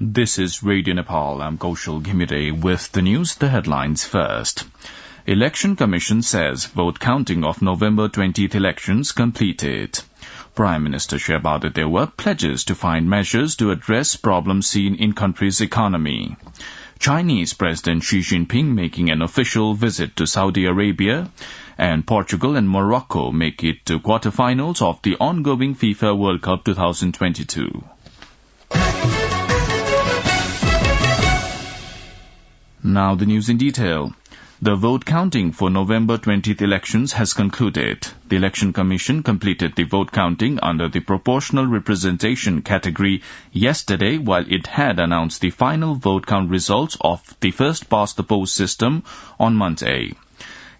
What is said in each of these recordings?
This is Radio Nepal. I'm Kaushal Ghimire with the news. The headlines first. Election Commission says vote counting of November 20th elections completed. Prime Minister Shabada Dewa pledges to find measures to address problems seen in country's economy. Chinese President Xi Jinping making an official visit to Saudi Arabia, and Portugal and Morocco make it to quarterfinals of the ongoing FIFA World Cup 2022. Now the news in detail. The vote counting for November 20th elections has concluded. The Election Commission completed the vote counting under the proportional representation category yesterday, while it had announced the final vote count results of the first-past-the-post system on Monday.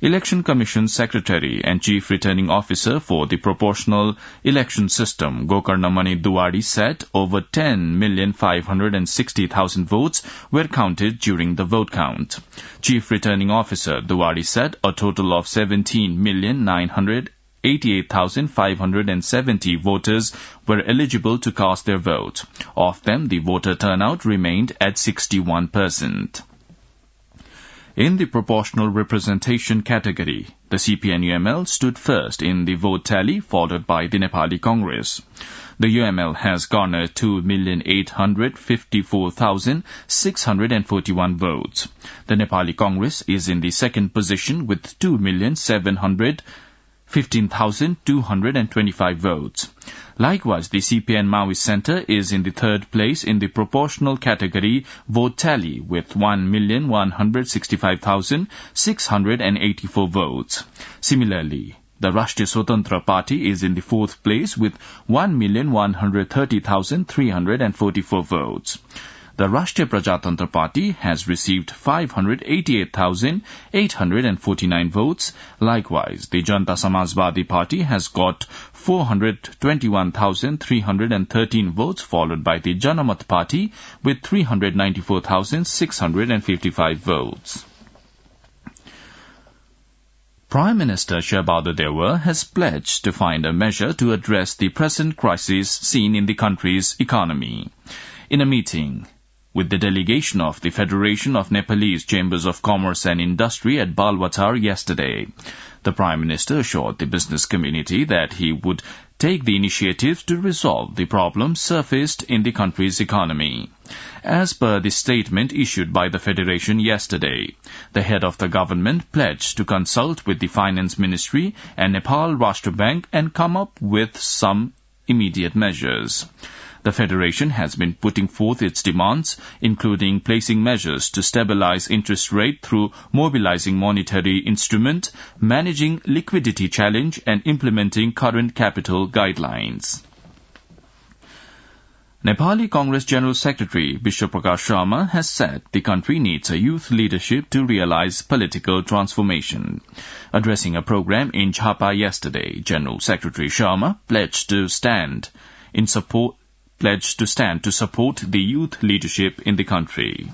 Election Commission Secretary and Chief Returning Officer for the Proportional Election System, Gokarnamani Duwadi, said over 10,560,000 votes were counted during the vote count. Chief Returning Officer Duwadi said a total of 17,988,570 voters were eligible to cast their vote. Of them, the voter turnout remained at 61%. In the proportional representation category, the CPN-UML stood first in the vote tally, followed by the Nepali Congress. The UML has garnered 2,854,641 votes. The Nepali Congress is in the second position with 2,715,225 votes. Likewise, the CPN Maoist Centre is in the third place in the proportional category vote tally with 1,165,684 votes. Similarly, the Rashtriya Swatantra Party is in the fourth place with 1,130,344 votes. The Rashtriya Prajatantra Party has received 588,849 votes. Likewise, the Janta Samajwadi Party has got 421,313 votes, followed by the Janamat Party with 394,655 votes. Prime Minister Shabada Dewa has pledged to find a measure to address the present crisis seen in the country's economy. In a meeting with the delegation of the Federation of Nepalese Chambers of Commerce and Industry at Balwatar yesterday, the Prime Minister assured the business community that he would take the initiative to resolve the problems surfaced in the country's economy. As per the statement issued by the Federation yesterday, the head of the government pledged to consult with the Finance Ministry and Nepal Rashtra Bank and come up with some immediate measures. The Federation has been putting forth its demands, including placing measures to stabilize interest rate through mobilizing monetary instrument, managing liquidity challenge, and implementing current capital guidelines. Nepali Congress General Secretary Vishwa Prakash Sharma has said the country needs a youth leadership to realize political transformation. Addressing a program in Chhapa yesterday, General Secretary Sharma pledged to stand to support the youth leadership in the country.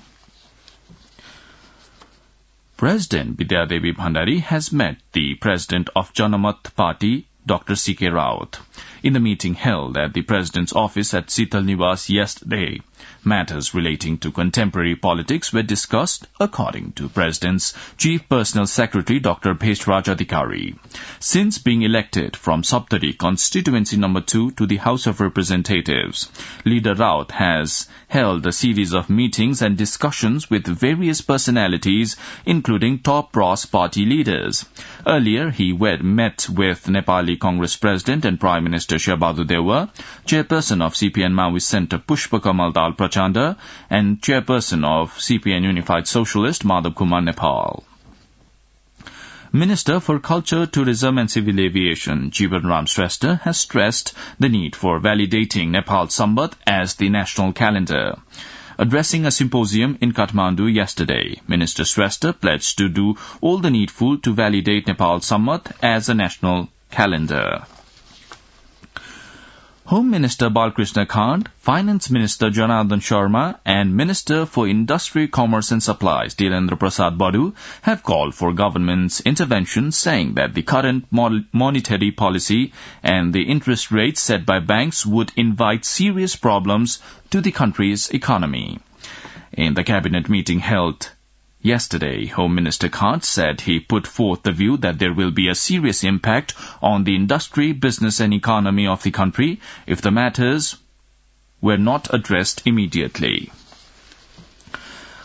President Vidyadevi Bhandari has met the President of Janamat Party, Dr. C.K. Raut. In the meeting held at the President's office at Sital Niwas yesterday, matters relating to contemporary politics were discussed, according to President's Chief Personal Secretary Dr. Bhesraj Adhikari. Since being elected from Saptari Constituency No. 2 to the House of Representatives, Leader Raut has held a series of meetings and discussions with various personalities, including top Ras party leaders. Earlier, he met with Nepali Congress President and Prime Minister Shabada Dewa, Chairperson of CPN Maoist Centre Pushpa Kamal Dal Prachanda, and Chairperson of CPN Unified Socialist Madhav Kumar Nepal. Minister for Culture, Tourism and Civil Aviation, Jeevan Ram Shrestha, has stressed the need for validating Nepal Sambat as the national calendar. Addressing a symposium in Kathmandu yesterday, Minister Shrestha pledged to do all the needful to validate Nepal Sambat as a national calendar. Home Minister Balkrishna Kant, Finance Minister Janardhan Sharma and Minister for Industry, Commerce and Supplies Dilendra Prasad Badu have called for government's intervention, saying that the current monetary policy and the interest rates set by banks would invite serious problems to the country's economy. In the cabinet meeting held yesterday, Home Minister Kant said he put forth the view that there will be a serious impact on the industry, business and economy of the country if the matters were not addressed immediately.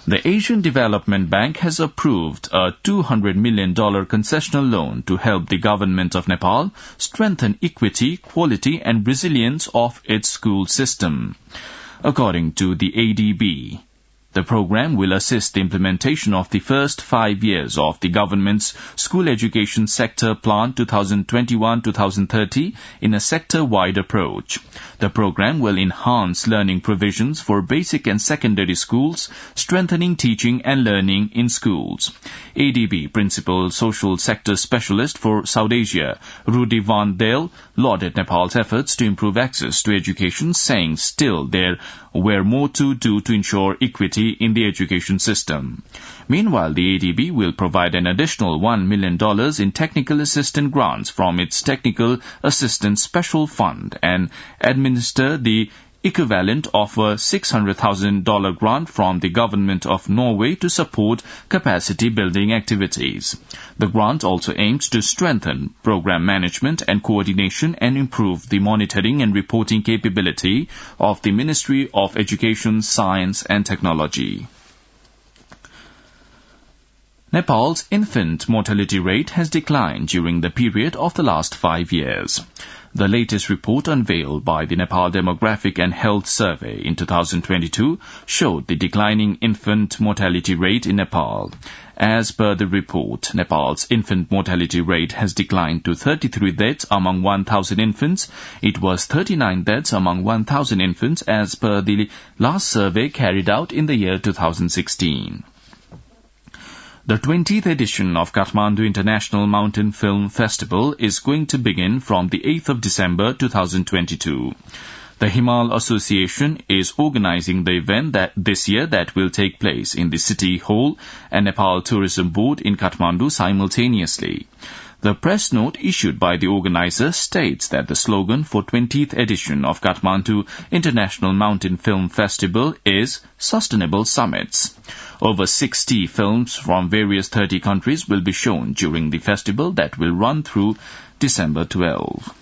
The Asian Development Bank has approved a $200 million concessional loan to help the government of Nepal strengthen equity, quality and resilience of its school system. According to the ADB, the program will assist the implementation of the first 5 years of the government's School Education Sector Plan 2021-2030 in a sector-wide approach. The program will enhance learning provisions for basic and secondary schools, strengthening teaching and learning in schools. ADB Principal Social Sector Specialist for South Asia, Rudy Van Dale, lauded Nepal's efforts to improve access to education, saying still there were more to do to ensure equity in the education system. Meanwhile, the ADB will provide an additional $1 million in technical assistance grants from its Technical Assistance Special Fund and administer the equivalent of a $600,000 grant from the government of Norway to support capacity building activities. The grant also aims to strengthen program management and coordination and improve the monitoring and reporting capability of the Ministry of Education, Science and Technology. Nepal's infant mortality rate has declined during the period of the last 5 years. The latest report unveiled by the Nepal Demographic and Health Survey in 2022 showed the declining infant mortality rate in Nepal. As per the report, Nepal's infant mortality rate has declined to 33 deaths among 1,000 infants. It was 39 deaths among 1,000 infants as per the last survey carried out in the year 2016. The 20th edition of Kathmandu International Mountain Film Festival is going to begin from the 8th of December 2022. The Himal Association is organizing the event this year that will take place in the City Hall and Nepal Tourism Board in Kathmandu simultaneously. The press note issued by the organizer states that the slogan for 20th edition of Kathmandu International Mountain Film Festival is Sustainable Summits. Over 60 films from various 30 countries will be shown during the festival that will run through December 12.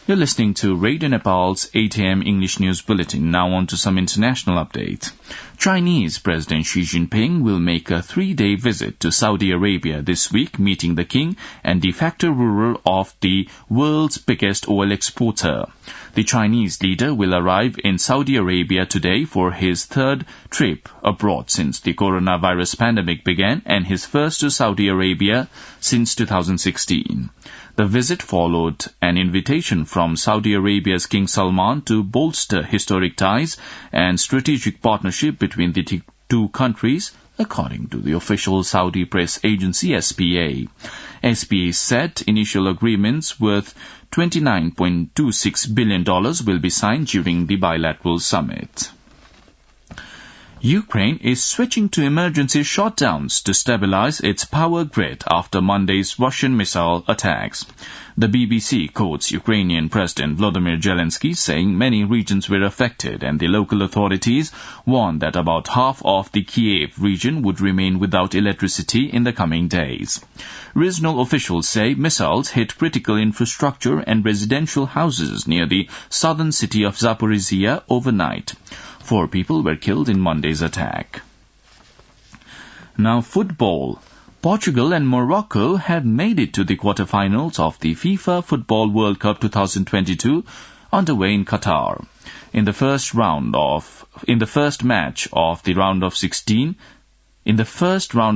You're listening to Radio Nepal's 8 a.m. English News Bulletin. Now on to some international updates. Chinese President Xi Jinping will make a 3-day visit to Saudi Arabia this week, meeting the king and de facto ruler of the world's biggest oil exporter. The Chinese leader will arrive in Saudi Arabia today for his third trip abroad since the coronavirus pandemic began and his first to Saudi Arabia since 2016. The visit followed an invitation from Saudi Arabia's King Salman to bolster historic ties and strategic partnership between the two countries, according to the official Saudi press agency SPA. SPA said initial agreements worth $29.26 billion will be signed during the bilateral summit. Ukraine is switching to emergency shutdowns to stabilize its power grid after Monday's Russian missile attacks. The BBC quotes Ukrainian President Volodymyr Zelensky saying many regions were affected and the local authorities warned that about half of the Kiev region would remain without electricity in the coming days. Regional officials say missiles hit critical infrastructure and residential houses near the southern city of Zaporizhia overnight. 4 people were killed in Monday's attack. Now football. Portugal and Morocco have made it to the quarterfinals of the FIFA Football World Cup 2022 underway in Qatar. In the first match of the round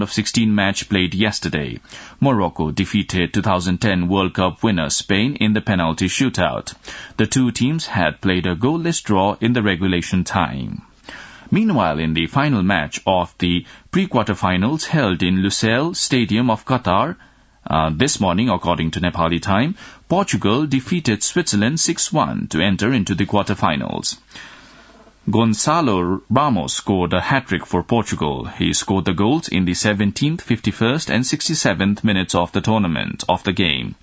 of 16 match played yesterday, Morocco defeated 2010 World Cup winner Spain in the penalty shootout. The two teams had played a goalless draw in the regulation time. Meanwhile, in the final match of the pre-quarterfinals held in Lusail Stadium of Qatar, This morning, according to Nepali time, Portugal defeated Switzerland 6-1 to enter into the quarterfinals. Gonçalo Ramos scored a hat-trick for Portugal. He scored the goals in the 17th, 51st and 67th minutes of the game.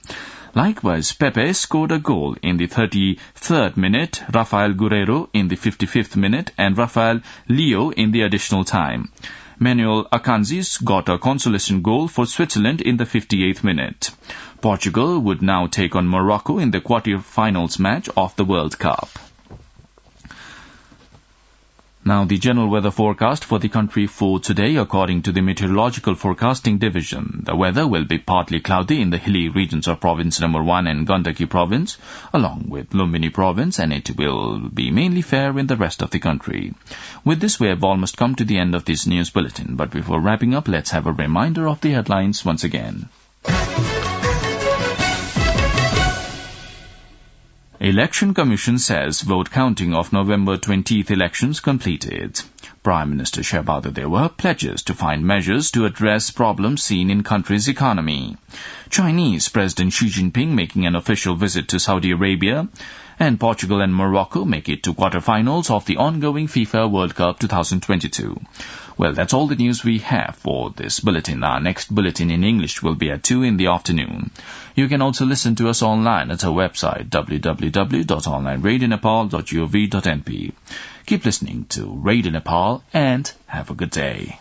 Likewise, Pepe scored a goal in the 33rd minute, Rafael Guerreiro in the 55th minute, and Rafael Leo in the additional time. Manuel Akanji got a consolation goal for Switzerland in the 58th minute. Portugal would now take on Morocco in the quarter-finals match of the World Cup. Now, the general weather forecast for the country for today, according to the Meteorological Forecasting Division. The weather will be partly cloudy in the hilly regions of Province Number 1 and Gandaki Province, along with Lumbini Province, and it will be mainly fair in the rest of the country. With this, we have almost come to the end of this news bulletin, but before wrapping up, let's have a reminder of the headlines once again. Election Commission says vote counting of November 20th elections completed. Prime Minister Shehbaz Dewa pledges to find measures to address problems seen in country's economy. Chinese President Xi Jinping making an official visit to Saudi Arabia. And Portugal and Morocco make it to quarterfinals of the ongoing FIFA World Cup 2022. Well, that's all the news we have for this bulletin. Our next bulletin in English will be at 2 in the afternoon. You can also listen to us online at our website www.onlineradionepal.gov.np. Keep listening to Radio Nepal and have a good day.